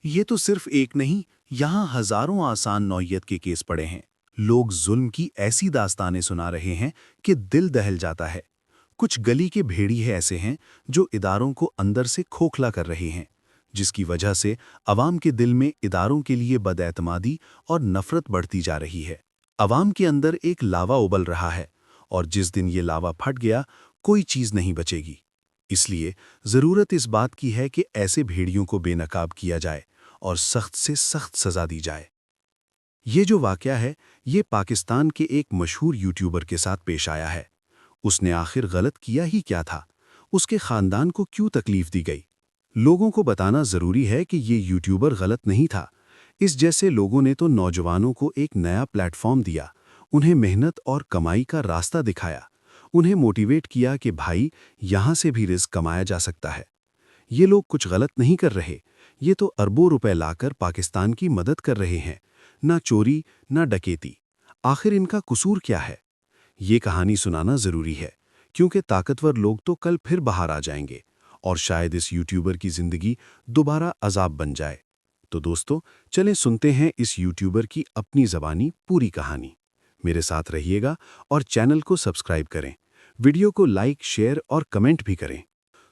ये तो सिर्फ एक नहीं, यहाँ हजारों आसान नौइयत के केस पड़े हैं। लोग जुल्म की ऐसी दास्तानें सुना रहे हैं कि दिल दहल जाता है। कुछ गली के भेड़िए ऐसे हैं जो इदारों को अंदर से खोखला कर रहे हैं, जिसकी वजह से अवाम के दिल में इदारों के लिए बदएतमादी और नफरत बढ़ती जा रही है। अवाम के अंदर एक लावा उबल रहा है, और जिस दिन ये लावा फट गया, कोई चीज नहीं बचेगी। इसलिए जरूरत इस बात की है कि ऐसे भेड़ियों को बेनकाब किया जाए और सख्त से सख्त सजा दी जाए। ये जो वाकया है, ये पाकिस्तान के एक मशहूर यूट्यूबर के साथ पेश आया है। उसने आखिर गलत किया ही क्या था? उसके खानदान को क्यों तकलीफ दी गई? लोगों को बताना जरूरी है कि ये यूट्यूबर गलत नहीं था। इस जैसे लोगों ने तो नौजवानों को एक नया प्लेटफॉर्म दिया, उन्हें मेहनत और कमाई का रास्ता दिखाया, उन्हें मोटिवेट किया कि भाई, यहाँ से भी रिस्क कमाया जा सकता है। ये लोग कुछ गलत नहीं कर रहे, ये तो अरबों रुपए लाकर पाकिस्तान की मदद कर रहे हैं। ना चोरी, ना डकैती। आखिर इनका कसूर क्या है? ये कहानी सुनाना जरूरी है, क्योंकि ताकतवर लोग तो कल फिर बाहर आ जाएंगे और शायद इस यूट्यूबर की जिंदगी दोबारा अजाब बन जाए। तो दोस्तों, चलें सुनते हैं इस यूट्यूबर की अपनी ज़बानी पूरी कहानी। मेरे साथ रहिएगा और चैनल को सब्सक्राइब करें। वीडियो को लाइक, शेयर और कमेंट भी करें।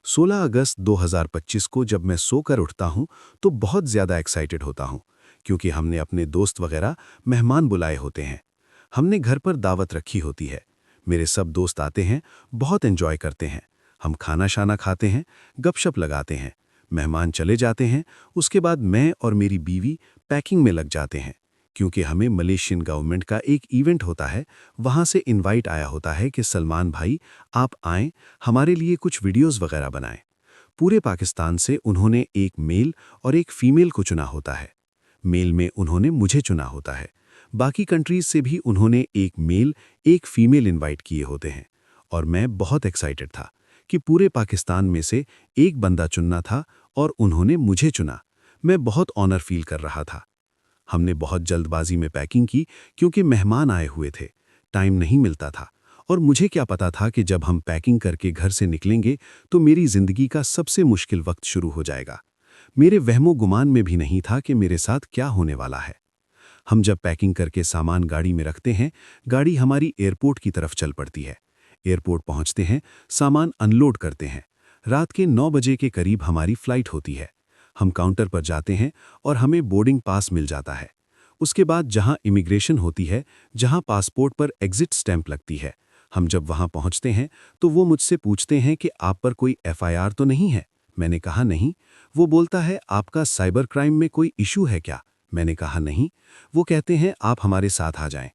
16 अगस्त 2025 को जब मैं सोकर उठता हूं तो बहुत ज़्यादा एक्साइटेड होता हूं, क्योंकि हमने अपने दोस्त वगैरह मेहमान बुलाए होते हैं। हमने घर पर दावत रखी होती है। मेरे सब दोस्त आते हैं, बहुत एंजॉय करते हैं। हम खाना शाना खाते हैं, गपशप लगाते हैं। मेहमान चले जाते हैं, उसके बाद मैं और मेरी बीवी पैकिंग में लग जाते हैं, क्योंकि हमें मलेशियन गवर्नमेंट का एक इवेंट होता है। वहाँ से इनवाइट आया होता है कि सलमान भाई, आप आएं, हमारे लिए कुछ वीडियोज़ वगैरह बनाएं। पूरे पाकिस्तान से उन्होंने एक मेल और एक फीमेल को चुना होता है। मेल में उन्होंने मुझे चुना होता है। बाकी कंट्रीज से भी उन्होंने एक मेल, एक फीमेल इनवाइट किए होते हैं। और मैं बहुत एक्साइटेड था कि पूरे पाकिस्तान में से एक बंदा चुनना था और उन्होंने मुझे चुना। मैं बहुत ऑनर फील कर रहा था। हमने बहुत जल्दबाजी में पैकिंग की, क्योंकि मेहमान आए हुए थे, टाइम नहीं मिलता था। और मुझे क्या पता था कि जब हम पैकिंग करके घर से निकलेंगे तो मेरी जिंदगी का सबसे मुश्किल वक्त शुरू हो जाएगा। मेरे वहमो गुमान में भी नहीं था कि मेरे साथ क्या होने वाला है। हम जब पैकिंग करके सामान गाड़ी में रखते हैं, गाड़ी हमारी एयरपोर्ट की तरफ चल पड़ती है। एयरपोर्ट पहुंचते हैं, सामान अनलोड करते हैं। रात के 9 बजे के करीब हमारी फ्लाइट होती है। हम काउंटर पर जाते हैं और हमें बोर्डिंग पास मिल जाता है। उसके बाद जहां इमिग्रेशन होती है, जहां पासपोर्ट पर एग्जिट स्टैंप लगती है, हम जब वहां पहुंचते हैं तो वो मुझसे पूछते हैं कि आप पर कोई एफआईआर तो नहीं है। मैंने कहा नहीं। वो बोलता है, आपका साइबर क्राइम में कोई इशू है क्या? मैंने कहा नहीं। वो कहते हैं, आप हमारे साथ आ जाएं।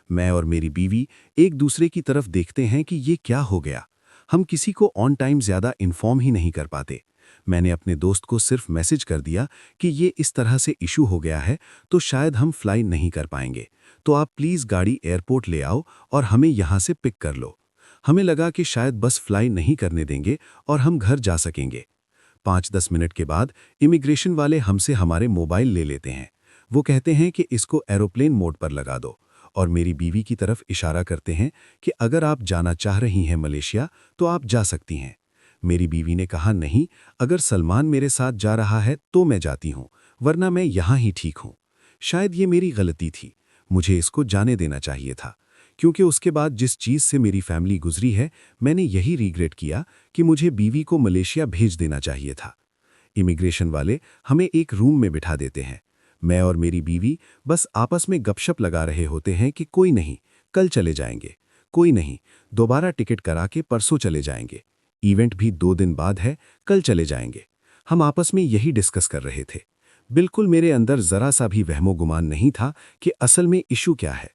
मैं और मेरी बीवी एक दूसरे की तरफ देखते हैं कि ये क्या हो गया। हम किसी को ऑन टाइम ज़्यादा इन्फॉर्म ही नहीं कर पाते। मैंने अपने दोस्त को सिर्फ मैसेज कर दिया कि ये इस तरह से इशू हो गया है, तो शायद हम फ्लाई नहीं कर पाएंगे, तो आप प्लीज़ गाड़ी एयरपोर्ट ले आओ और हमें यहाँ से पिक कर लो। हमें लगा कि शायद बस फ्लाई नहीं करने देंगे और हम घर जा सकेंगे। 5-10 मिनट के बाद इमिग्रेशन वाले हमसे हमारे मोबाइल ले लेते हैं। वो कहते हैं कि इसको एरोप्लेन मोड पर लगा दो, और मेरी बीवी की तरफ इशारा करते हैं कि अगर आप जाना चाह रही हैं मलेशिया तो आप जा सकती हैं। मेरी बीवी ने कहा नहीं, अगर सलमान मेरे साथ जा रहा है तो मैं जाती हूँ, वरना मैं यहाँ ही ठीक हूँ। शायद ये मेरी गलती थी, मुझे इसको जाने देना चाहिए था, क्योंकि उसके बाद जिस चीज़ से मेरी फैमिली गुजरी है, मैंने यही रिग्रेट किया कि मुझे बीवी को मलेशिया भेज देना चाहिए था। इमिग्रेशन वाले हमें एक रूम में बिठा देते हैं। मैं और मेरी बीवी बस आपस में गपशप लगा रहे होते हैं कि कोई नहीं, कल चले जाएंगे, कोई नहीं, दोबारा टिकट करा के परसों चले जाएंगे, इवेंट भी 2 दिन बाद है, कल चले जाएंगे। हम आपस में यही डिस्कस कर रहे थे। बिल्कुल मेरे अंदर जरा सा भी वहमो गुमान नहीं था कि असल में इशू क्या है।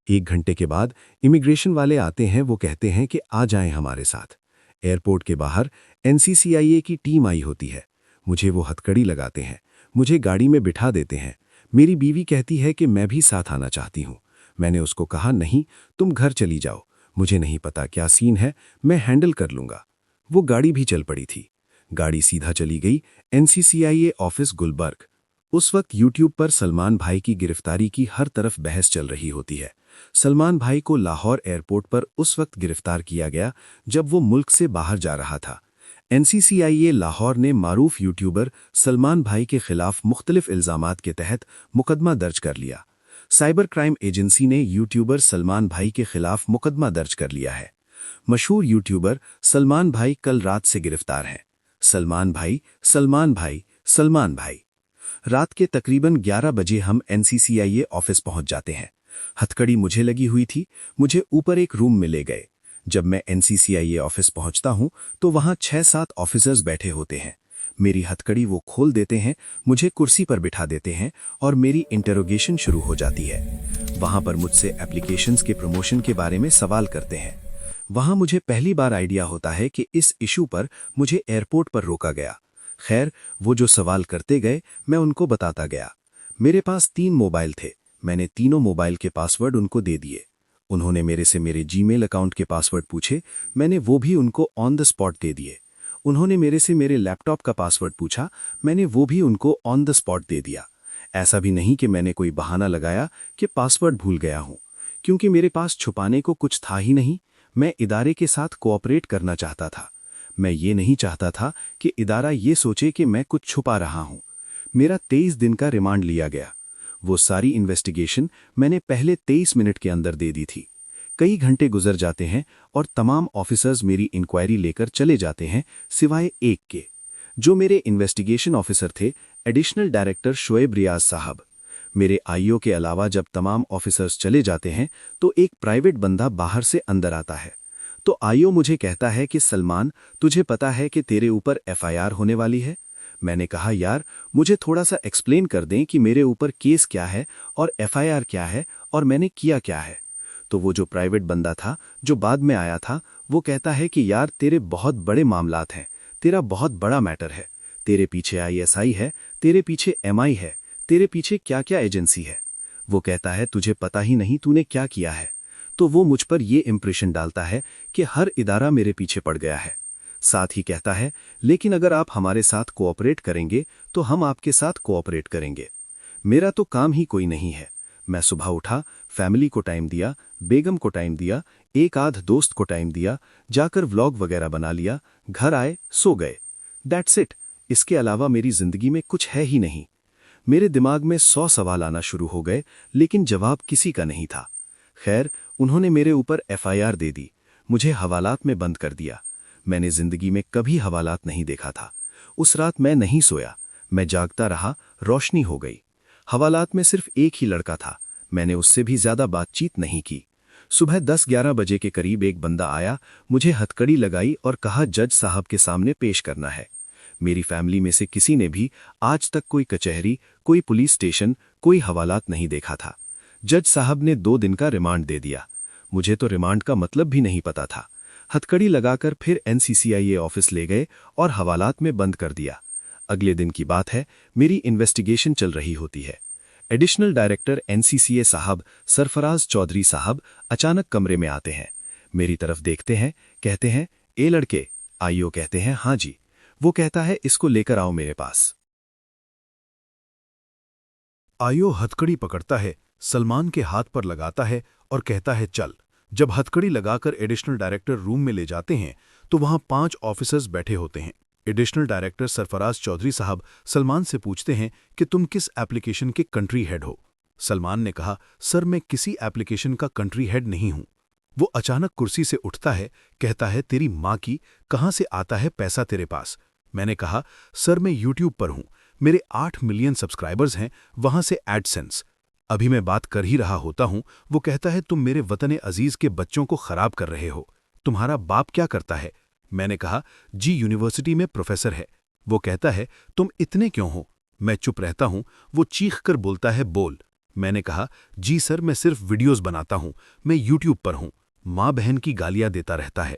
1 घंटे के बाद इमिग्रेशन वाले आते हैं। वो कहते हैं कि आ जाएं हमारे साथ। एयरपोर्ट के बाहर एनसीसीआईए की टीम आई होती है। मुझे वो हथकड़ी लगाते हैं, मुझे गाड़ी में बिठा देते हैं। मेरी बीवी कहती है कि मैं भी साथ आना चाहती हूँ। मैंने उसको कहा नहीं, तुम घर चली जाओ, मुझे नहीं पता क्या सीन है, मैं हैंडल कर लूँगा। वो गाड़ी भी चल पड़ी थी। गाड़ी सीधा चली गई एनसीसीआईए ऑफिस गुलबर्ग। उस वक्त यूट्यूब पर सलमान भाई की गिरफ्तारी की हर तरफ बहस चल रही होती है। सलमान भाई को लाहौर एयरपोर्ट पर उस वक्त गिरफ्तार किया गया जब वो मुल्क से बाहर जा रहा था। एनसीसीआईए लाहौर ने मारूफ यूट्यूबर सलमान भाई के खिलाफ मुख्तलिफ इल्ज़ामात के तहत मुकदमा दर्ज कर लिया। साइबर क्राइम एजेंसी ने यूट्यूबर सलमान भाई के खिलाफ मुकदमा दर्ज कर लिया है। मशहूर यूट्यूबर सलमान भाई कल रात से गिरफ्तार हैं। सलमान भाई, सलमान भाई, सलमान भाई। रात के तकरीबन 11 बजे हम एनसीसीआईए ऑफिस पहुंच जाते हैं। हथकड़ी मुझे लगी हुई थी। मुझे ऊपर एक रूम में ले गए। जब मैं एनसीसीआईए ऑफिस पहुंचता हूं तो वहां 6-7 ऑफिसर्स बैठे होते हैं। मेरी हथकड़ी वो खोल देते हैं, मुझे कुर्सी पर बिठा देते हैं और मेरी इंटरोगेशन शुरू हो जाती है। वहां पर मुझसे एप्लीकेशंस के प्रमोशन के बारे में सवाल करते हैं। वहां मुझे पहली बार आइडिया होता है कि इस इशू पर मुझे एयरपोर्ट पर रोका गया। खैर, वो जो सवाल करते गए मैं उनको बताता गया। मेरे पास 3 मोबाइल थे। मैंने तीनों मोबाइल के पासवर्ड उनको दे दिए। उन्होंने मेरे से मेरे जीमेल अकाउंट के पासवर्ड पूछे। मैंने वो भी उनको ऑन द स्पॉट दे दिए। उन्होंने मेरे से मेरे लैपटॉप का पासवर्ड पूछा। मैंने वो भी उनको ऑन द स्पॉट दे दिया। ऐसा भी नहीं कि मैंने कोई बहाना लगाया कि पासवर्ड भूल गया हूं, क्योंकि मेरे पास छुपाने को कुछ था ही नहीं। मैं इदारे के साथ कोऑपरेट करना चाहता था। मैं ये नहीं चाहता था कि इदारा ये सोचे कि मैं कुछ छुपा रहा हूं। मेरा 23 दिन का रिमांड लिया गया। वो सारी इन्वेस्टिगेशन मैंने पहले 23 मिनट के अंदर दे दी थी। कई घंटे गुजर जाते हैं और तमाम ऑफिसर्स मेरी इंक्वायरी लेकर चले जाते हैं, सिवाय एक के, जो मेरे इन्वेस्टिगेशन ऑफिसर थे, एडिशनल डायरेक्टर शोएब रियाज साहब। मेरे आईओ के अलावा जब तमाम ऑफिसर्स चले जाते हैं तो एक प्राइवेट बंदा बाहर से अंदर आता है। तो आईओ मुझे कहता है कि सलमान, तुझे पता है कि तेरे ऊपर एफआईआर होने वाली है। मैंने कहा, यार मुझे थोड़ा सा एक्सप्लेन कर दें कि मेरे ऊपर केस क्या है और एफआईआर क्या है और मैंने किया क्या है। तो वो जो प्राइवेट बंदा था, जो बाद में आया था, वो कहता है कि यार तेरे बहुत बड़े मामलात हैं, तेरा बहुत बड़ा मैटर है। तेरे पीछे आईएसआई है, तेरे पीछे एमआई है, तेरे पीछे क्या क्या एजेंसी है। वो कहता है तुझे पता ही नहीं तूने क्या किया है। तो वो मुझ पर ये इंप्रेशन डालता है कि हर इदारा मेरे पीछे पड़ गया है। साथ ही कहता है, लेकिन अगर आप हमारे साथ कोऑपरेट करेंगे तो हम आपके साथ कोऑपरेट करेंगे। मेरा तो काम ही कोई नहीं है। मैं सुबह उठा, फैमिली को टाइम दिया, बेगम को टाइम दिया, एक आध दोस्त को टाइम दिया, जाकर व्लॉग वगैरह बना लिया, घर आए, सो गए। That's it. इसके अलावा मेरी जिंदगी में कुछ है ही नहीं। मेरे दिमाग में 100 सवाल आना शुरू हो गए, लेकिन जवाब किसी का नहीं था। खैर, उन्होंने मेरे ऊपर एफआईआर दे दी। मुझे हवालात में बंद कर दिया। मैंने जिंदगी में कभी हवालात नहीं देखा था। उस रात मैं नहीं सोया। मैं जागता रहा, रोशनी हो गई। हवालात में सिर्फ एक ही लड़का था। मैंने उससे भी ज्यादा बातचीत नहीं की। सुबह 10-11 बजे के करीब एक बंदा आया, मुझे हथकड़ी लगाई और कहा जज साहब के सामने पेश करना है। मेरी फैमिली में से किसी ने भी आज तक कोई कचहरी, कोई पुलिस स्टेशन, कोई हवालात नहीं देखा था। जज साहब ने 2 दिन का रिमांड दे दिया। मुझे तो रिमांड का मतलब भी नहीं पता था। हथकड़ी लगाकर फिर एनसीसीआईए ऑफिस ले गए और हवालात में बंद कर दिया। अगले दिन की बात है, मेरी इन्वेस्टिगेशन चल रही होती है। एडिशनल डायरेक्टर एनसीसीए साहब सरफराज चौधरी साहब अचानक कमरे में आते हैं। मेरी तरफ देखते हैं, कहते हैं, ए लड़के। आईओ कहते हैं, हाँ जी। वो कहता है, इसको लेकर आओ मेरे पास। आईओ हथकड़ी पकड़ता है, सलमान के हाथ पर लगाता है और कहता है चल। जब हथकड़ी लगाकर एडिशनल डायरेक्टर रूम में ले जाते हैं तो वहां 5 ऑफिसर्स बैठे होते हैं। एडिशनल डायरेक्टर सरफराज चौधरी साहब सलमान से पूछते हैं कि तुम किस एप्लीकेशन के कंट्री हेड हो। सलमान ने कहा, सर मैं किसी एप्लीकेशन का कंट्री हेड नहीं हूं। वो अचानक कुर्सी से उठता है, कहता है, तेरी माँ की, कहां से आता है पैसा तेरे पास। मैंने कहा, सर मैं यूट्यूब पर हूं, मेरे 8 मिलियन सब्सक्राइबर्स हैं, वहां से एडसेंस। अभी मैं बात कर ही रहा होता हूं, वो कहता है, तुम मेरे वतन अजीज के बच्चों को खराब कर रहे हो। तुम्हारा बाप क्या करता है? मैंने कहा, जी यूनिवर्सिटी में प्रोफेसर है। वो कहता है, तुम इतने क्यों हो? मैं चुप रहता हूं। वो चीख कर बोलता है, बोल। मैंने कहा, जी सर मैं सिर्फ वीडियोस बनाता हूं, मैं यूट्यूब पर हूं। माँ बहन की गालियां देता रहता है।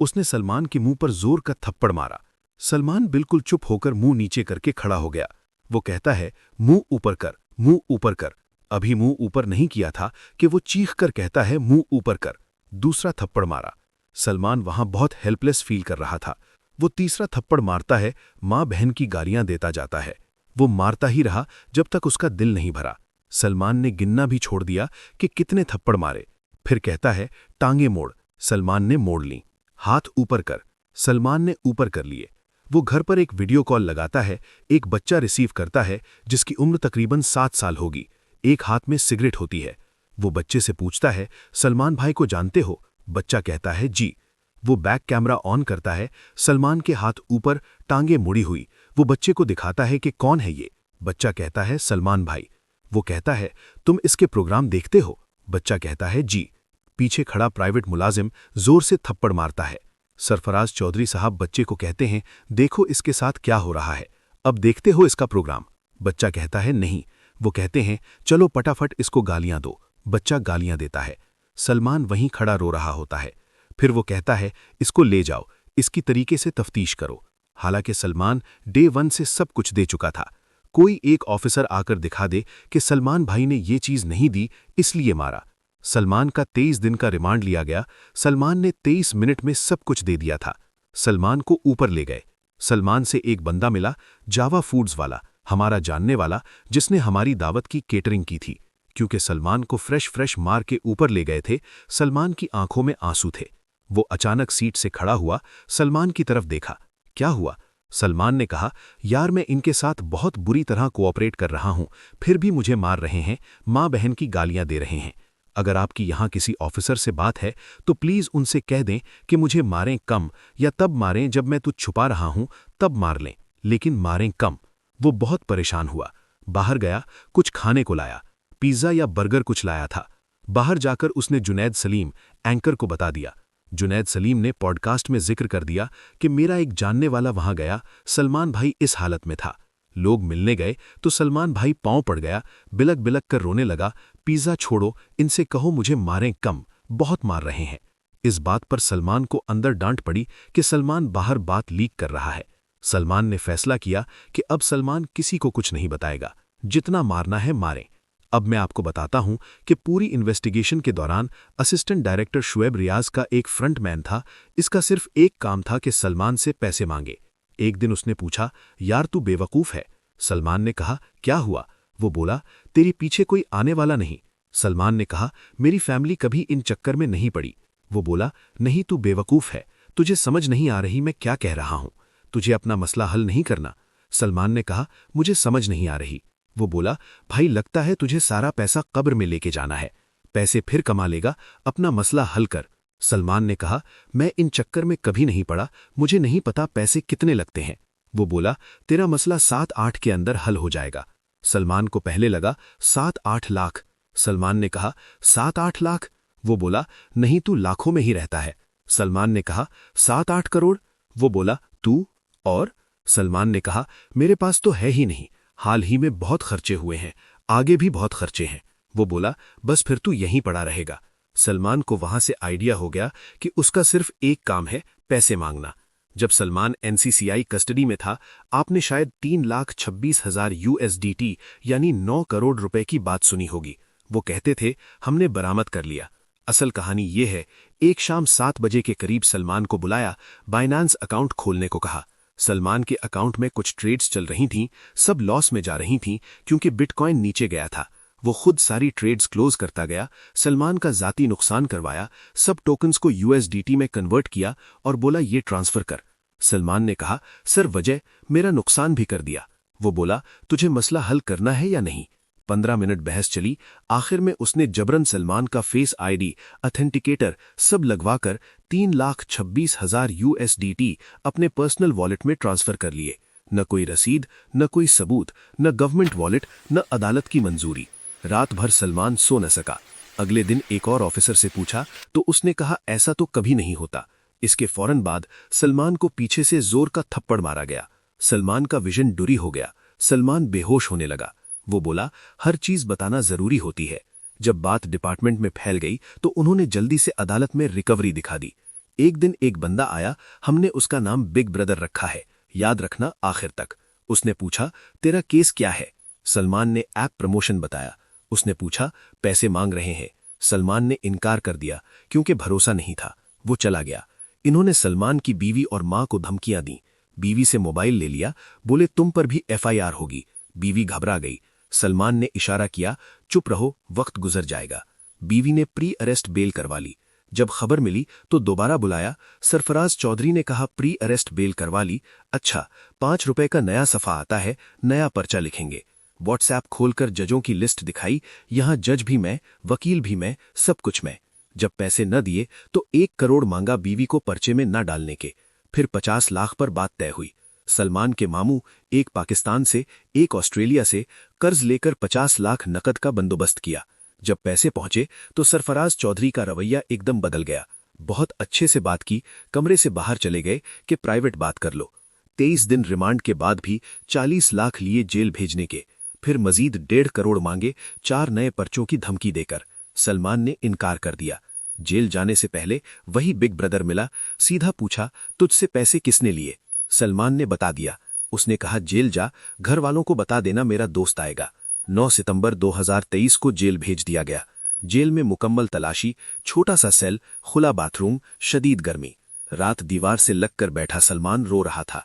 उसने सलमान के मुंह पर जोर का थप्पड़ मारा। सलमान बिल्कुल चुप होकर मुंह नीचे करके खड़ा हो गया। वो कहता है, मुंह ऊपर कर, मुंह ऊपर कर। अभी मुंह ऊपर नहीं किया था कि वो चीख कर कहता है, मुंह ऊपर कर। दूसरा थप्पड़ मारा। सलमान वहां बहुत हेल्पलेस फील कर रहा था। वो तीसरा थप्पड़ मारता है, माँ बहन की गालियां देता जाता है। वो मारता ही रहा जब तक उसका दिल नहीं भरा। सलमान ने गिनना भी छोड़ दिया कि कितने थप्पड़ मारे। फिर कहता है, टांगे मोड़। सलमान ने मोड़ ली। हाथ ऊपर कर। सलमान ने ऊपर कर लिए। वो घर पर एक वीडियो कॉल लगाता है, एक बच्चा रिसीव करता है जिसकी उम्र तकरीबन 7 साल होगी। एक हाथ में सिगरेट होती है। वो बच्चे से पूछता है, सलमान भाई को जानते हो? बच्चा कहता है जी। वो बैक कैमरा ऑन करता है, सलमान के हाथ ऊपर, टांगे मुड़ी हुई। वो बच्चे को दिखाता है कि कौन है ये? बच्चा कहता है सलमान भाई। वो कहता है, तुम इसके प्रोग्राम देखते हो? बच्चा कहता है जी। पीछे खड़ा प्राइवेट मुलाजिम जोर से थप्पड़ मारता है। सरफराज चौधरी साहब बच्चे को कहते हैं, देखो इसके साथ क्या हो रहा है, अब देखते हो इसका प्रोग्राम? बच्चा कहता है नहीं। वो कहते हैं, चलो फटाफट इसको गालियां दो। बच्चा गालियां देता है। सलमान वहीं खड़ा रो रहा होता है। फिर वो कहता है, इसको ले जाओ, इसकी तरीके से तफ्तीश करो। हालांकि सलमान डे 1 से सब कुछ दे चुका था। कोई एक ऑफिसर आकर दिखा दे कि सलमान भाई ने ये चीज नहीं दी, इसलिए मारा। सलमान का 23 दिन का रिमांड लिया गया। सलमान ने 23 मिनट में सब कुछ दे दिया था। सलमान को ऊपर ले गए। सलमान से एक बंदा मिला, जावा फूड्स वाला, हमारा जानने वाला, जिसने हमारी दावत की केटरिंग की थी। क्योंकि सलमान को फ्रेश मार के ऊपर ले गए थे, सलमान की आंखों में आंसू थे। वो अचानक सीट से खड़ा हुआ, सलमान की तरफ देखा। क्या हुआ? सलमान ने कहा, यार मैं इनके साथ बहुत बुरी तरह कोऑपरेट कर रहा हूं, फिर भी मुझे मार रहे हैं, माँ बहन की गालियां दे रहे हैं। अगर आपकी यहां किसी ऑफिसर से बात है तो प्लीज उनसे कह दें कि मुझे मारें कम, या तब मारें जब मैं तुझ छुपा रहा हूं तब मार लें, लेकिन मारें कम। वो बहुत परेशान हुआ। बाहर गया, कुछ खाने को लाया। पिज्जा या बर्गर कुछ लाया था। बाहर जाकर उसने जुनैद सलीम, एंकर को बता दिया। जुनैद सलीम ने पॉडकास्ट में जिक्र कर दिया कि मेरा एक जानने वाला वहां गया, सलमान भाई इस हालत में था। लोग मिलने गए तो सलमान भाई पांव पड़ गया, बिलक बिलक कर रोने लगा, पिज्जा छोड़ो, इनसे कहो मुझे मारें कम, बहुत मार रहे हैं। इस बात पर सलमान को अंदर डांट पड़ी कि सलमान बाहर बात लीक कर रहा है। सलमान ने फैसला किया कि अब सलमान किसी को कुछ नहीं बताएगा, जितना मारना है मारें। अब मैं आपको बताता हूं कि पूरी इन्वेस्टिगेशन के दौरान असिस्टेंट डायरेक्टर शुएब रियाज का एक फ्रंटमैन था। इसका सिर्फ एक काम था कि सलमान से पैसे मांगे। एक दिन उसने पूछा, यार तू बेवकूफ है? सलमान ने कहा, क्या हुआ? वो बोला, तेरे पीछे कोई आने वाला नहीं। सलमान ने कहा, मेरी फैमिली कभी इन चक्कर में नहीं पड़ी। वो बोला, नहीं तू बेवकूफ है, तुझे समझ नहीं आ रही मैं क्या कह रहा हूं, तुझे अपना मसला हल नहीं करना। सलमान ने कहा, मुझे समझ नहीं आ रही। वो बोला, भाई लगता है तुझे सारा पैसा कब्र में लेके जाना है, पैसे फिर कमा लेगा, अपना मसला हल कर। सलमान ने कहा, मैं इन चक्कर में कभी नहीं पड़ा, मुझे नहीं पता पैसे कितने लगते हैं। वो बोला, तेरा मसला 7-8 के अंदर हल हो जाएगा। सलमान को पहले लगा 7-8 लाख। सलमान ने कहा, 7-8 लाख? वो बोला, नहीं तू लाखों में ही रहता है। सलमान ने कहा, 7-8 करोड़? वो बोला, तू? और? सलमान ने कहा, मेरे पास तो है ही नहीं, हाल ही में बहुत खर्चे हुए हैं, आगे भी बहुत खर्चे हैं। वो बोला, बस फिर तू यहीं पड़ा रहेगा। सलमान को वहां से आइडिया हो गया कि उसका सिर्फ एक काम है, पैसे मांगना। जब सलमान एनसीसीआई कस्टडी में था, आपने शायद 3,26,000 USDT यानी 9 करोड़ रुपए की बात सुनी होगी। वो कहते थे, हमने बरामद कर लिया। असल कहानी ये है, एक शाम 7 बजे के करीब सलमान को बुलाया, बाइनांस अकाउंट खोलने को कहा। सलमान के अकाउंट में कुछ ट्रेड्स चल रही थीं, सब लॉस में जा रही थीं क्योंकि बिटकॉइन नीचे गया था। वो खुद सारी ट्रेड्स क्लोज करता गया, सलमान का जाती नुकसान करवाया, सब टोकन्स को USDT में कन्वर्ट किया और बोला ये ट्रांसफर कर। सलमान ने कहा, सर वजह, मेरा नुकसान भी कर दिया। वो बोला, तुझे मसला हल करना है या नहीं? 15 मिनट बहस चली। आखिर में उसने जबरन सलमान का फेस ID, ऑथेंटिकेटर सब लगवाकर 3,26,000 USDT अपने पर्सनल वॉलेट में ट्रांसफर कर लिए। न कोई रसीद, न कोई सबूत, न गवर्नमेंट वॉलेट, न अदालत की मंजूरी। रात भर सलमान सो न सका। अगले दिन एक और ऑफिसर से पूछा तो उसने कहा, ऐसा तो कभी नहीं होता। इसके फौरन बाद सलमान को पीछे से जोर का थप्पड़ मारा गया। सलमान का विजन डुरी हो गया। सलमान बेहोश होने लगा। वो बोला, हर चीज बताना जरूरी होती है। जब बात डिपार्टमेंट में फैल गई तो उन्होंने जल्दी से अदालत में रिकवरी दिखा दी। एक दिन एक बंदा आया, हमने उसका नाम बिग ब्रदर रखा है, याद रखना आखिर तक। उसने पूछा, तेरा केस क्या है? सलमान ने ऐप प्रमोशन बताया। उसने पूछा, पैसे मांग रहे हैं? सलमान ने इनकार कर दिया क्योंकि भरोसा नहीं था। वो चला गया। इन्होंने सलमान की बीवी और मां को धमकियां दी। बीवी से मोबाइल ले लिया, बोले तुम पर भी FIR होगी। बीवी घबरा गई। सलमान ने इशारा किया, चुप रहो, वक्त गुजर जाएगा। बीवी ने प्री अरेस्ट बेल करवा ली। जब खबर मिली तो दोबारा बुलाया। सरफराज चौधरी ने कहा प्री अरेस्ट बेल करवा ली। अच्छा, 5 रुपए का नया सफ़ा आता है, नया पर्चा लिखेंगे। व्हाट्सएप खोलकर जजों की लिस्ट दिखाई। यहां जज भी मैं, वकील भी मैं, सब कुछ मैं। जब पैसे न दिए तो 1 करोड़ मांगा बीवी को पर्चे में न डालने के। फिर 50 लाख पर बात तय हुई। सलमान के मामू, एक पाकिस्तान से, एक ऑस्ट्रेलिया से, कर्ज लेकर 50 लाख नकद का बंदोबस्त किया। जब पैसे पहुंचे तो सरफराज चौधरी का रवैया एकदम बदल गया। बहुत अच्छे से बात की, कमरे से बाहर चले गए कि प्राइवेट बात कर लो। 23 दिन रिमांड के बाद भी 40 लाख लिए जेल भेजने के। फिर मजीद 1.5 करोड़ मांगे, 4 नए पर्चों की धमकी देकर। सलमान ने इनकार कर दिया। जेल जाने से पहले वही बिग ब्रदर मिला। सीधा पूछा, तुझसे पैसे किसने लिए? सलमान ने बता दिया। उसने कहा, जेल जा, घर वालों को बता देना मेरा दोस्त आएगा। 9 सितंबर 2023 को जेल भेज दिया गया। जेल में मुकम्मल तलाशी, छोटा सा सेल, खुला बाथरूम, शदीद गर्मी। रात दीवार से लगकर बैठा सलमान रो रहा था।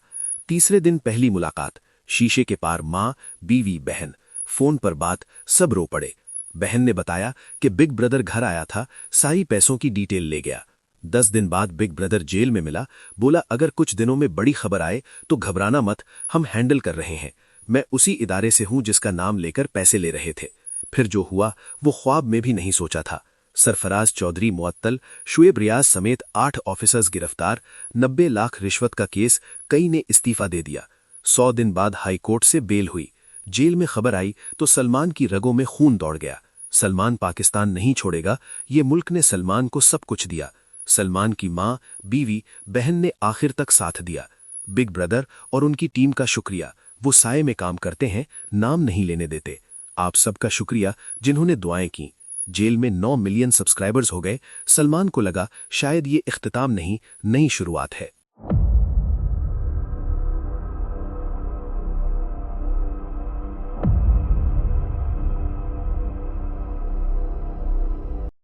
तीसरे दिन पहली मुलाकात। शीशे के पार माँ, बीवी, बहन। फोन पर बात, सब रो पड़े। बहन ने बताया कि बिग ब्रदर घर आया था, सारी पैसों की डिटेल ले गया। 10 दिन बाद बिग ब्रदर जेल में मिला। बोला, अगर कुछ दिनों में बड़ी खबर आए तो घबराना मत, हम हैंडल कर रहे हैं। मैं उसी इदारे से हूं जिसका नाम लेकर पैसे ले रहे थे। फिर जो हुआ वो ख्वाब में भी नहीं सोचा था। सरफराज चौधरी मुअत्तल, शुएब रियाज समेत 8 ऑफिसर्स गिरफ्तार, 90 लाख रिश्वत का केस, कई ने इस्तीफा दे दिया। 100 दिन बाद हाई कोर्ट से बेल हुई। जेल में खबर आई तो सलमान की रगों में खून दौड़ गया। सलमान पाकिस्तान नहीं छोड़ेगा, ये मुल्क ने सलमान को सब कुछ दिया। सलमान की माँ, बीवी, बहन ने आखिर तक साथ दिया। बिग ब्रदर और उनकी टीम का शुक्रिया। वो साये में काम करते हैं, नाम नहीं लेने देते। आप सबका शुक्रिया जिन्होंने दुआएं की। जेल में 9 मिलियन सब्सक्राइबर्स हो गए। सलमान को लगा शायद ये इख्तिताम नहीं, नई शुरुआत है।